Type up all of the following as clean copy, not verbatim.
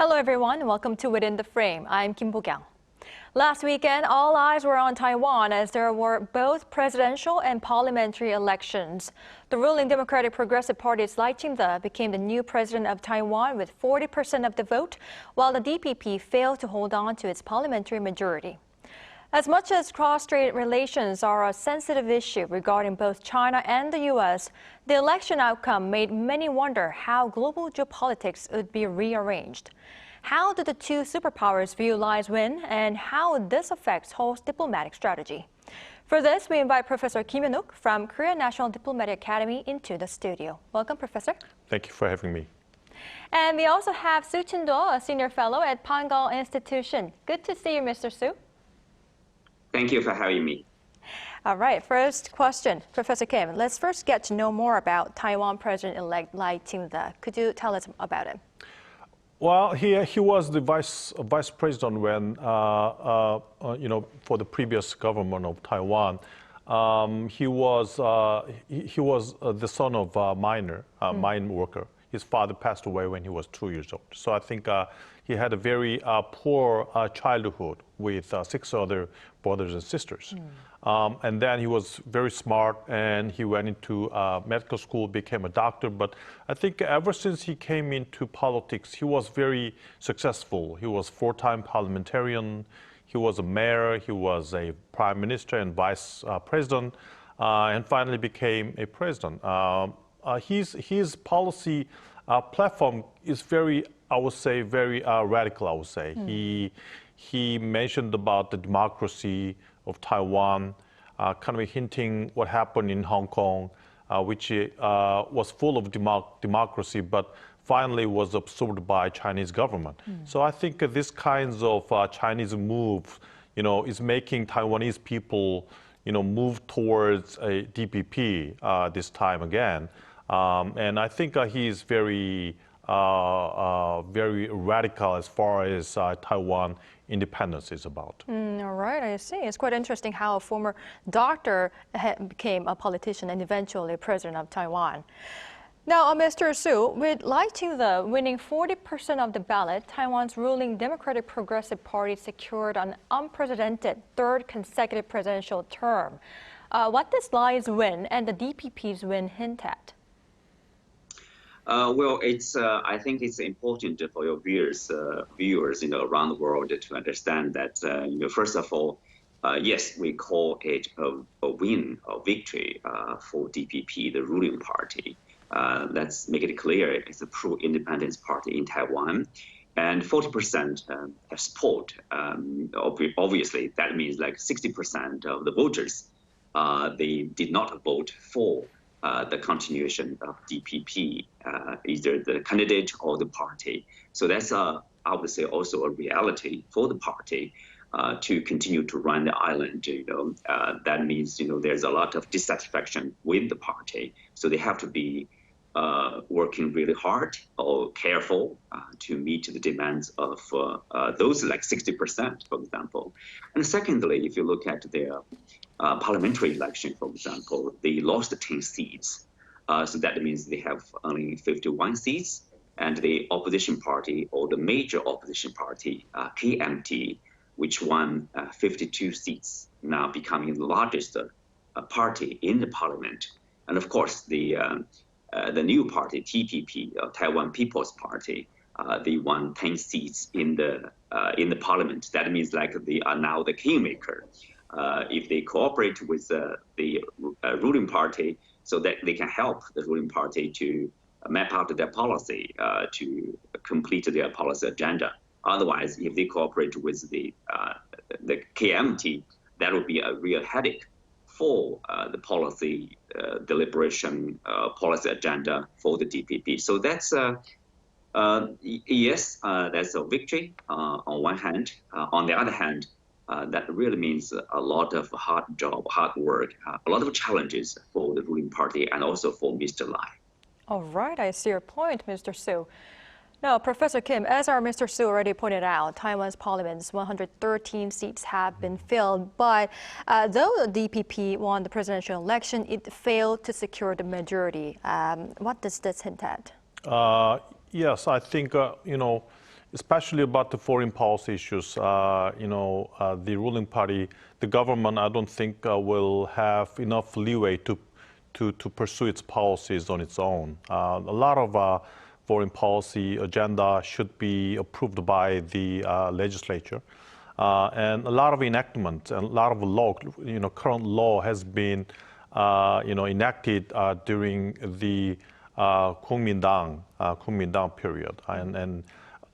Hello everyone, welcome to Within the Frame. I'm Kim Bo-kyung. Last weekend, all eyes were on Taiwan as there were both presidential and parliamentary elections. The ruling Democratic Progressive Party's Lai Ching-te became the new president of Taiwan with 40% of the vote, while the DPP failed to hold on to its parliamentary majority. As much as cross-strait relations are a sensitive issue regarding both China and the U.S., the election outcome made many wonder how global geopolitics would be rearranged. How do the two superpowers view Lai's win, and how this affects Seoul's diplomatic strategy? For this, we invite Professor Kim Hun-wook from Korea National Diplomatic Academy into the studio. Welcome, Professor. Thank you for having me. And we also have Xu Qinduo, a senior fellow at Pangoal Institution. Good to see you, Mr. Xu. Thank you for having me. All right, first question, Professor Kim. Let's first get to know more about Taiwan President-elect Lai Ching-te. Could you tell us about him? Well, he was the vice president when for the previous government of Taiwan. He was the son of a mine worker. His father passed away when he was 2 years old. So I think he had a very poor childhood with 6 other brothers and sisters. And then he was very smart, and he went into medical school, became a doctor. But I think ever since he came into politics, he was very successful. He was 4-time parliamentarian. He was a mayor. He was a prime minister and vice president, and finally became a president. His policy platform is very, I would say, very radical, I would say. He mentioned about the democracy of Taiwan, kind of hinting what happened in Hong Kong, which was full of democracy, but finally was absorbed by Chinese government. So I think this kinds of Chinese move, is making Taiwanese people, move towards a DPP this time again. And I think he is very radical as far as Taiwan independence is about. All right, I see. It's quite interesting how a former doctor became a politician and eventually president of Taiwan. Now, Mr. Xu, with Lai Ching-te winning 40% of the ballot, Taiwan's ruling Democratic Progressive Party secured an unprecedented third consecutive presidential term. What does Lai's win and the DPP's win hint at? Well, I think it's important for your viewers, around the world to understand that, first of all, yes, we call it a win or victory for DPP, the ruling party. Let's make it clear, it's a pro-independence party in Taiwan. And 40% support, obviously, that means like 60% of the voters, they did not vote for the continuation of DPP, either the candidate or the party. So that's, I would say, also a reality for the party to continue to run the island. That means, there's a lot of dissatisfaction with the party. So they have to be working really hard or careful to meet the demands of those like 60%, for example. And secondly, if you look at their parliamentary election, for example, they lost 10 seats. So that means they have only 51 seats. And the opposition party, or the major opposition party, KMT, which won 52 seats, now becoming the largest party in the parliament. And of course, the new party, TPP, Taiwan People's Party, they won 10 seats in the parliament. That means like they are now the kingmaker. If they cooperate with the ruling party, so that they can help the ruling party to map out their policy, to complete their policy agenda. Otherwise, if they cooperate with the KMT, that would be a real headache for the policy deliberation, policy agenda for the DPP. So that's, yes, that's a victory on one hand. On the other hand, that really means a lot of hard work, a lot of challenges for the ruling party and also for Mr. Lai. All right, I see your point, Mr. Xu. Now, Professor Kim, as our Mr. Xu already pointed out, Taiwan's parliament's 113 seats have been filled, but though the DPP won the presidential election, it failed to secure the majority. What does this hint at? Yes, I think, especially about the foreign policy issues. The ruling party, the government, I don't think will have enough leeway to pursue its policies on its own. A lot of foreign policy agenda should be approved by the legislature. And a lot of enactment and a lot of law, current law has been, enacted during the Kuomintang period.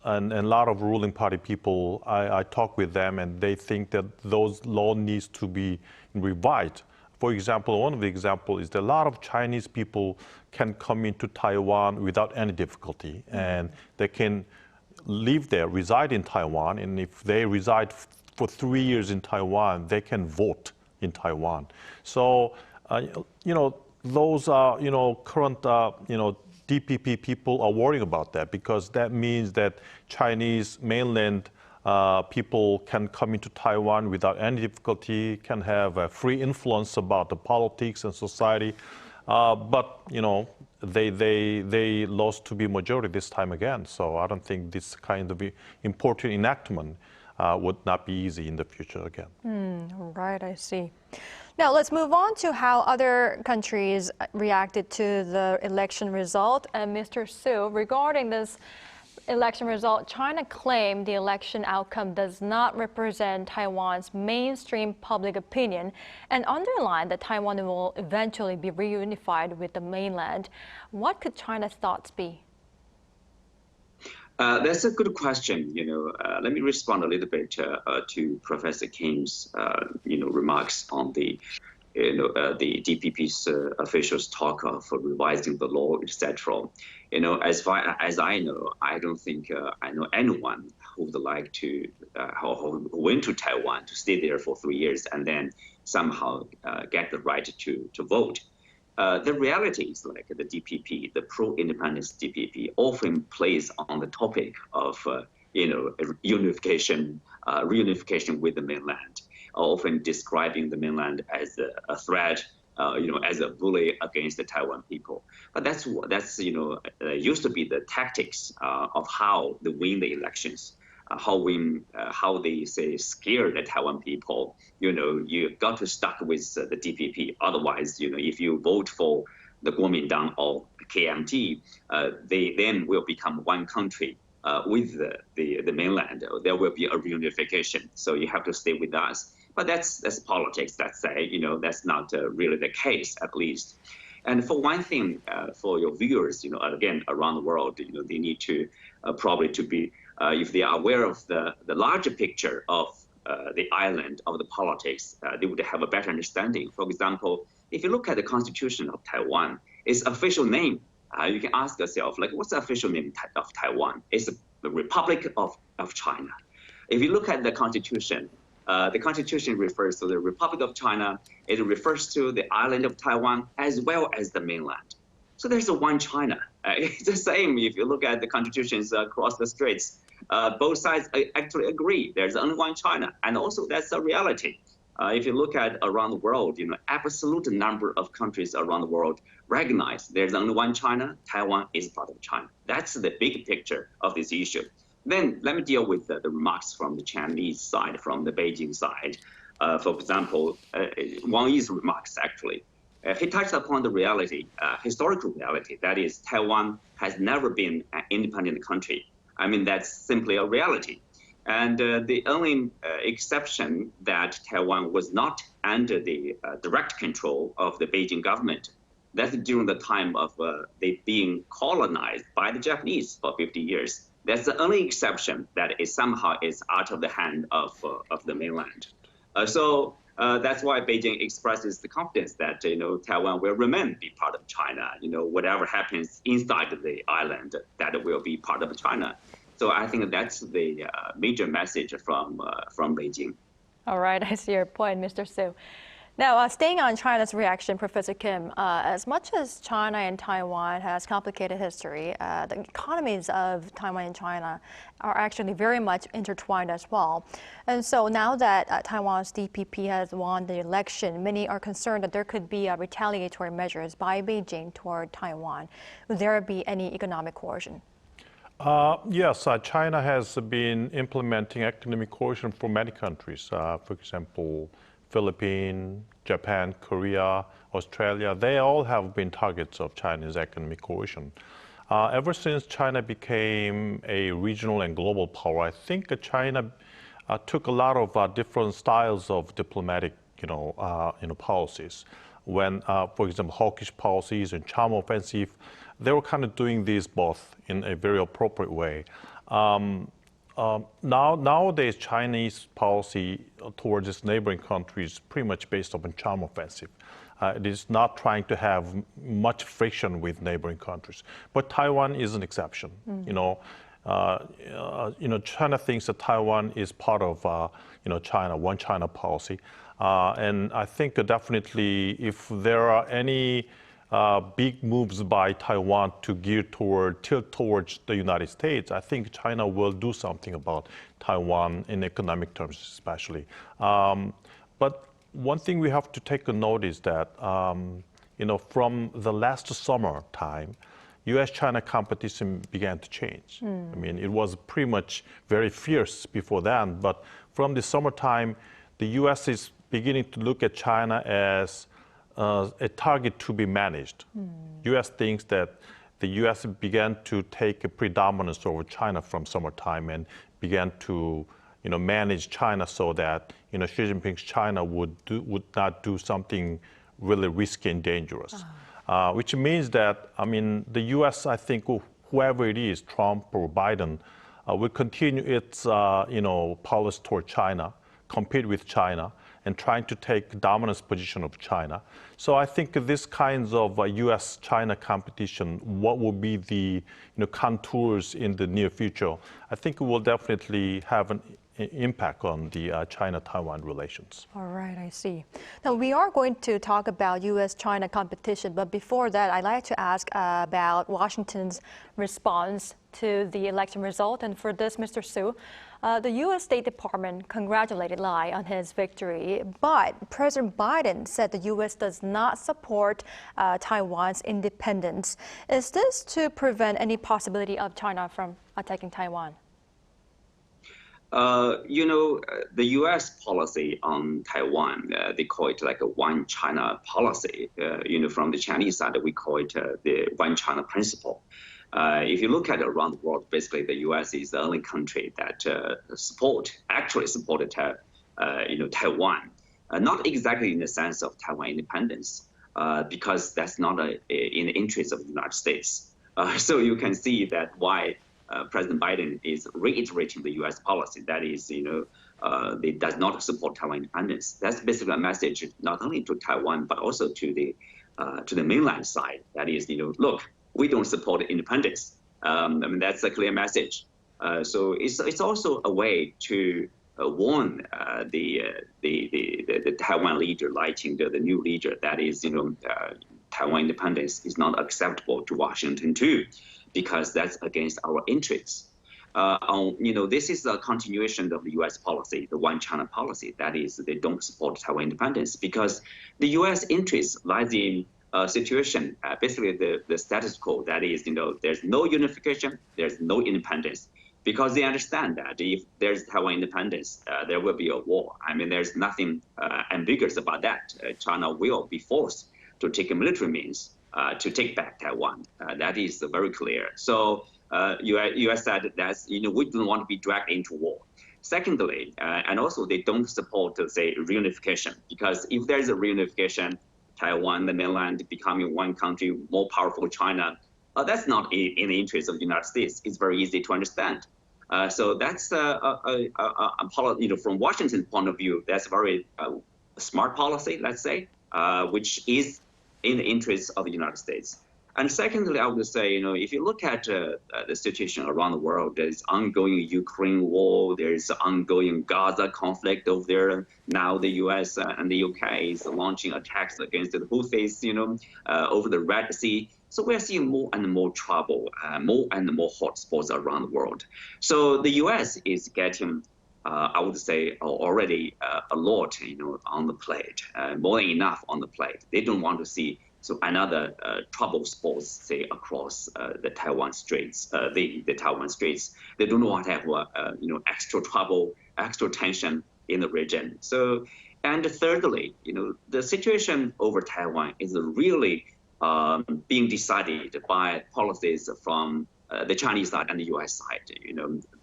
And a lot of ruling party people, I talk with them and they think that those law needs to be revised. For example, one of the examples is that a lot of Chinese people can come into Taiwan without any difficulty, and they can live there, reside in Taiwan, and if they reside for 3 years in Taiwan, they can vote in Taiwan. So, those current, DPP people are worrying about that because that means that Chinese mainland people can come into Taiwan without any difficulty, can have a free influence about the politics and society. But they lost to be majority this time again. So I don't think this kind of important enactment would not be easy in the future again. Right, I see. Now let's move on to how other countries reacted to the election result. And Mr. Su, regarding this election result, China claimed the election outcome does not represent Taiwan's mainstream public opinion and underlined that Taiwan will eventually be reunified with the mainland. What could China's thoughts be? That's a good question. Let me respond a little bit to Professor Kim's, remarks on the DPP's officials talk of revising the law, etc. As far as I know, I don't think I know anyone who would like to, who went to Taiwan to stay there for 3 years and then somehow get the right to vote. The reality is like the DPP, the pro-independence DPP, often plays on the topic of, reunification with the mainland, often describing the mainland as a threat, as a bully against the Taiwan people. But that's used to be the tactics of how they win the elections. How they say scare the Taiwan people. You got to stuck with the DPP. Otherwise, if you vote for the Kuomintang or KMT, they then will become one country with the mainland. There will be a reunification. So you have to stay with us. But that's politics. That's that's not really the case, at least. And for one thing, for your viewers, again around the world, they need to probably to be. If they are aware of the larger picture of the island, of the politics, they would have a better understanding. For example, if you look at the Constitution of Taiwan, its official name, you can ask yourself, what's the official name of Taiwan? It's the Republic of China. If you look at the Constitution refers to the Republic of China. It refers to the island of Taiwan as well as the mainland. So there's a one China. It's the same if you look at the constitutions across the straits. Both sides actually agree there's only one China, and also that's a reality. If you look at around the world, absolute number of countries around the world recognize there's only one China. Taiwan is part of China. That's the big picture of this issue. Then let me deal with the remarks from the Chinese side, from the Beijing side. For example, Wang Yi's remarks actually. He touched upon the reality, historical reality, that is Taiwan has never been an independent country. I mean, that's simply a reality. And the only exception that Taiwan was not under the direct control of the Beijing government, that's during the time of they being colonized by the Japanese for 50 years. That's the only exception that is somehow is out of the hand of the mainland. So that's why Beijing expresses the confidence that Taiwan will remain be part of China. Whatever happens inside the island, that will be part of China. So I think that's the major message from Beijing. All right, I see your point, Mr. Su. Now, staying on China's reaction, Professor Kim, as much as China and Taiwan has complicated history, the economies of Taiwan and China are actually very much intertwined as well. And so now that Taiwan's DPP has won the election, many are concerned that there could be retaliatory measures by Beijing toward Taiwan. Would there be any economic coercion? Yes, China has been implementing economic coercion for many countries. For example, Philippines, Japan, Korea, Australia, they all have been targets of China's economic coercion. Ever since China became a regional and global power, I think China took a lot of different styles of diplomatic, policies. When, for example, hawkish policies and charm offensive, they were kind of doing these both in a very appropriate way. Nowadays, Chinese policy towards its neighboring countries is pretty much based on charm offensive. It is not trying to have much friction with neighboring countries. But Taiwan is an exception. China thinks that Taiwan is part of, China, one China policy. And I think definitely if there are any big moves by Taiwan to tilt towards the United States, I think China will do something about Taiwan in economic terms, especially. But one thing we have to take a note is that, from the last summer time, US-China competition began to change. I mean, it was pretty much very fierce before then, but from the summertime, the US is beginning to look at China as a target to be managed. US thinks that the US began to take a predominance over China from summertime and began to manage China so that Xi Jinping's China would not do something really risky and dangerous. Which means that, the US, I think, whoever it is, Trump or Biden, will continue its policy toward China, compete with China, and trying to take dominance position of China. So I think this kinds of US-China competition, what will be the contours in the near future, I think it will definitely have an impact on the China-Taiwan relations. All right, I see. Now, we are going to talk about U.S.-China competition, but before that, I'd like to ask about Washington's response to the election result. And for this, Mr. Su, the U.S. State Department congratulated Lai on his victory, but President Biden said the U.S. does not support Taiwan's independence. Is this to prevent any possibility of China from attacking Taiwan? The U.S. policy on Taiwan, they call it like a one China policy. From the Chinese side, we call it the one China principle. If you look at it around the world, basically the U.S. is the only country that actually supported Taiwan. Not exactly in the sense of Taiwan independence, because that's not in the interest of the United States. So you can see that why President Biden is reiterating the U.S. policy. That is, they does not support Taiwan independence. That's basically a message not only to Taiwan but also to the mainland side. That is, look, we don't support independence. That's a clear message. So it's also a way to warn the Taiwan leader, Lai Ching-te, the new leader. That is, Taiwan independence is not acceptable to Washington too, because that's against our interests. This is a continuation of the U.S. policy, the one China policy. That is, they don't support Taiwan independence because the U.S. interest lies in a situation, basically the status quo. That is, there's no unification, there's no independence, because they understand that if there's Taiwan independence, there will be a war. There's nothing ambiguous about that. China will be forced to take military means to take back Taiwan. That is very clear. So U.S. said that we don't want to be dragged into war. Secondly, and also they don't support, say, reunification, because if there's a reunification, Taiwan, the mainland becoming one country, more powerful China, that's not in the interest of the United States. It's very easy to understand. So that's from Washington's point of view, that's a very smart policy, let's say, which is in the interest of the United States. And secondly, I would say, if you look at the situation around the world, there's ongoing Ukraine war, there's ongoing Gaza conflict over there. Now the U.S. and the UK is launching attacks against the Houthis, over the Red Sea. So we're seeing more and more trouble, more and more hotspots around the world. So the U.S. is getting, I would say, already a lot, on the plate, more than enough on the plate. They don't want to see So another trouble spots, say, across the Taiwan Straits, the Taiwan Straits. They do not have extra trouble, extra tension in the region. So, and thirdly, the situation over Taiwan is really being decided by policies from the Chinese side and the U.S. side.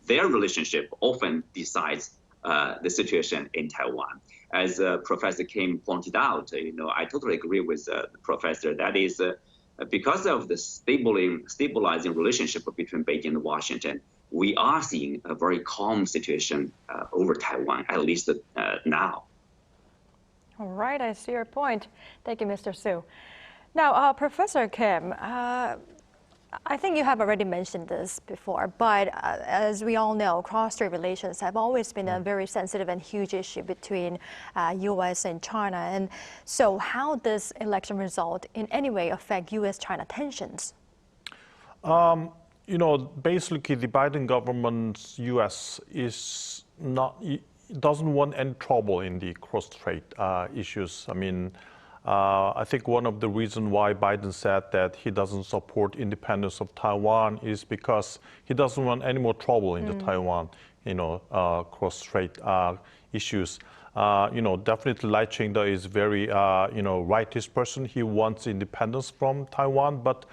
Their relationship often decides the situation in Taiwan. As Professor Kim pointed out, I totally agree with the professor. That is, because of the stabilizing relationship between Beijing and Washington, we are seeing a very calm situation over Taiwan, at least now. All right, I see your point. Thank you, Mr. Su. Now, Professor Kim, I think you have already mentioned this before, but as we all know, cross-strait relations have always been a very sensitive and huge issue between U.S. and China. And so how does election result in any way affect U.S.-China tensions? Basically the Biden government's U.S. doesn't want any trouble in the cross-strait issues. I think one of the reasons why Biden said that he doesn't support independence of Taiwan is because he doesn't want any more trouble in the Taiwan, cross-strait issues. Definitely Lai Ching-te is very, rightist person. He wants independence from Taiwan, but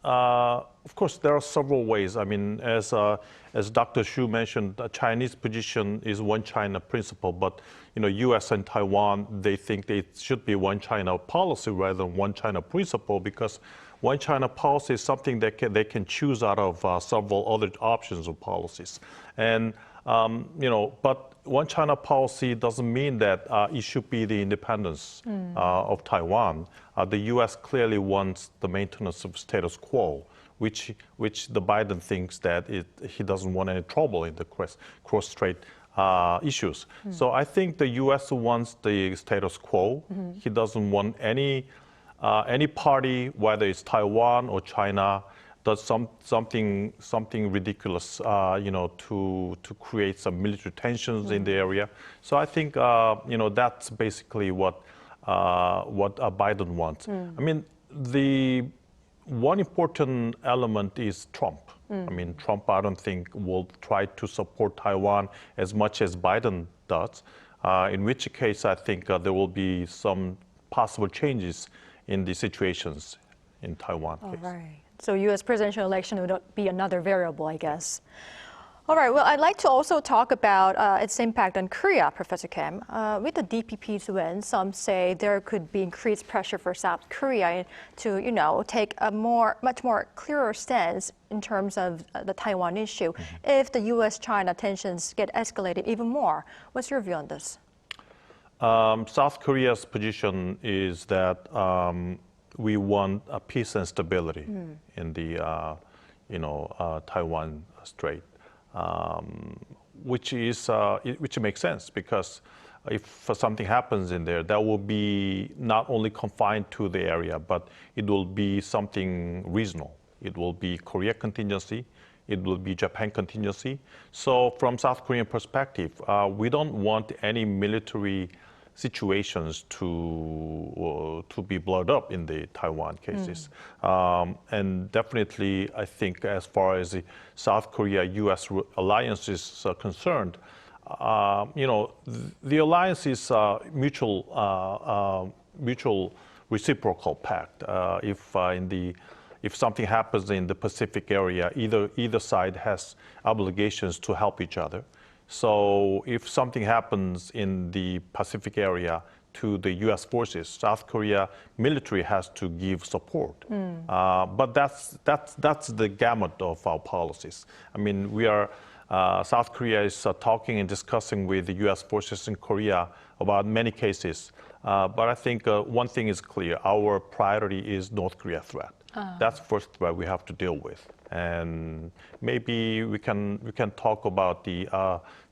of course, there are several ways. As Dr. Xu mentioned, the Chinese position is one China principle, but U.S. and Taiwan, they think it should be one China policy rather than one China principle, because one China policy is something that they can choose out of several other options or policies. And but one China policy doesn't mean that it should be the independence of Taiwan. The U.S. clearly wants the maintenance of status quo, which the Biden thinks that he doesn't want any trouble in the cross-strait issues. So I think the U.S. wants the status quo. He doesn't want any party, whether it's Taiwan or China, does something ridiculous, to create some military tensions in the area. So I think, that's basically what Biden wants. The one important element is Trump. Trump, I don't think, will try to support Taiwan as much as Biden does, in which case I think there will be some possible changes in the situations in Taiwan. All right. So U.S. presidential election would be another variable, I guess. All right, well, I'd like to also talk about its impact on Korea, Professor Kim. With the DPP's win, some say there could be increased pressure for South Korea to, take a much more clearer stance in terms of the Taiwan issue if the U.S.-China tensions get escalated even more. What's your view on this? South Korea's position is that we want peace and stability in the, Taiwan Strait. Which makes sense, because if something happens in there, that will be not only confined to the area, but it will be something regional. It will be Korea contingency. It will be Japan contingency. So from South Korean perspective, we don't want any military situations to be blown up in the Taiwan cases. And definitely, I think as far as the South Korea-U.S. alliance is concerned, the alliance is mutual reciprocal pact. If something happens in the Pacific area, either side has obligations to help each other. So if something happens in the Pacific area to the U.S. forces, South Korea military has to give support. But that's the gamut of our policies. South Korea is talking and discussing with the U.S. forces in Korea about many cases. But I think one thing is clear: our priority is North Korea threat. That's first threat we have to deal with. And maybe we can talk about the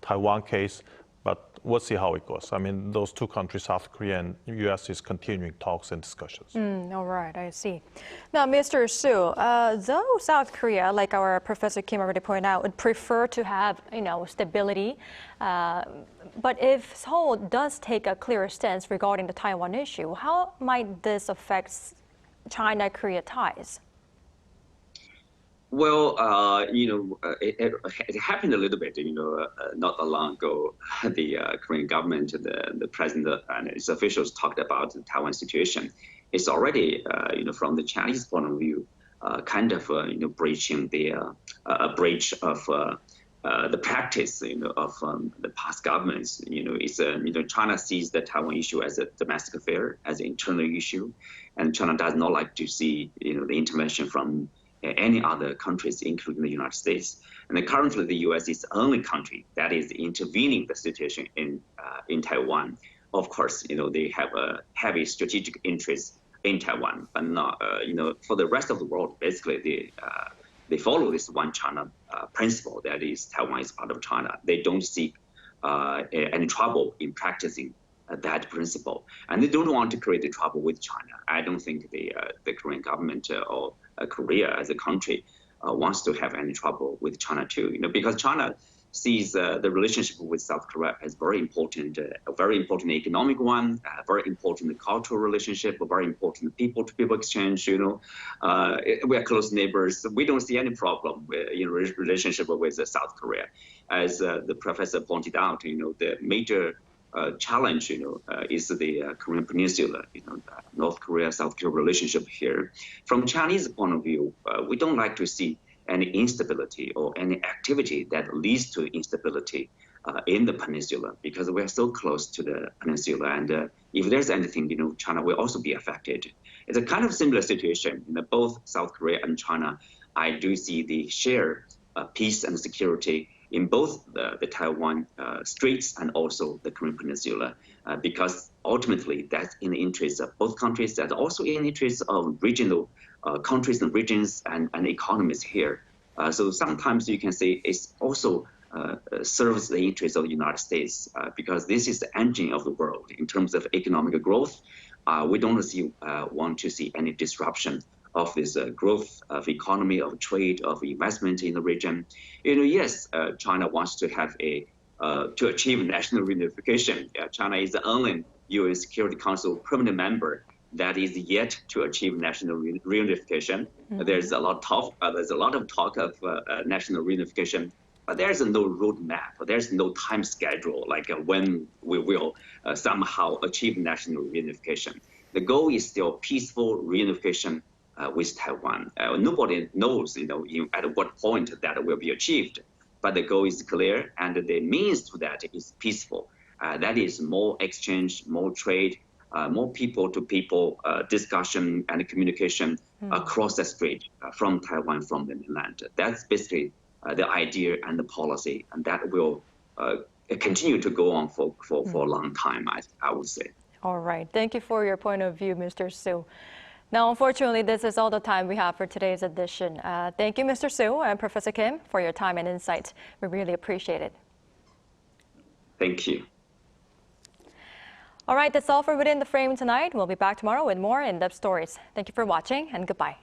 Taiwan case, But we'll see how it goes. I mean, those two countries, South Korea and U.S., is continuing talks and discussions. All right, I see. Now, Mr. Su, though South Korea, like our Professor Kim already pointed out, would prefer to have, stability, but if Seoul does take a clearer stance regarding the Taiwan issue, how might this affect China-Korea ties? Well, it happened a little bit, not that long ago. The Korean government, the president and his officials talked about the Taiwan situation. It's already, from the Chinese point of view, kind of, breaching a breach of the practice, of the past governments. China sees the Taiwan issue as a domestic affair, as an internal issue, and China does not like to see, the intervention from any other countries, including the United States. And currently, the U.S. is the only country that is intervening the situation in Taiwan. Of course, they have a heavy strategic interest in Taiwan, but not, for the rest of the world, basically, they follow this one China principle. That is, Taiwan is part of China. They don't seek any trouble in practicing that principle, and they don't want to create the trouble with China. I don't think the Korean government or Korea as a country wants to have any trouble with China too. Because China sees the relationship with South Korea as very important, a very important economic one, a very important cultural relationship, a very important people-to-people exchange. We are close neighbors. We don't see any problem in relationship with South Korea. As the professor pointed out, the major challenge, is the Korean Peninsula, North Korea, South Korea relationship here. From Chinese point of view, we don't like to see any instability or any activity that leads to instability in the peninsula, because we are so close to the peninsula. And if there's anything, China will also be affected. It's a kind of similar situation. Both South Korea and China, I do see the share peace and security in both the Taiwan Straits and also the Korean Peninsula, because ultimately that's in the interest of both countries, that's also in the interest of regional countries and regions and economies here. So sometimes you can say it's also serves the interest of the United States, because this is the engine of the world in terms of economic growth. We don't want to see any disruption of this growth of economy, of trade, of investment in the region. Yes, China wants to have to achieve national reunification. China is the only UN Security Council permanent member that is yet to achieve national reunification. There's a lot of talk of national reunification, but there's no roadmap. There's no time schedule, like when we will somehow achieve national reunification. The goal is still peaceful reunification with Taiwan. Nobody knows, at what point that will be achieved, but the goal is clear, and the means to that is peaceful. That is more exchange, more trade, more people-to-people discussion and communication across the strait from Taiwan, from the mainland. That's basically the idea and the policy, and that will continue to go on for a long time, I would say. All right. Thank you for your point of view, Mr. Su. Now, unfortunately, this is all the time we have for today's edition. Thank you, Mr. Su and Professor Kim, for your time and insight. We really appreciate it. Thank you. All right, that's all for Within the Frame tonight. We'll be back tomorrow with more in-depth stories. Thank you for watching, and goodbye.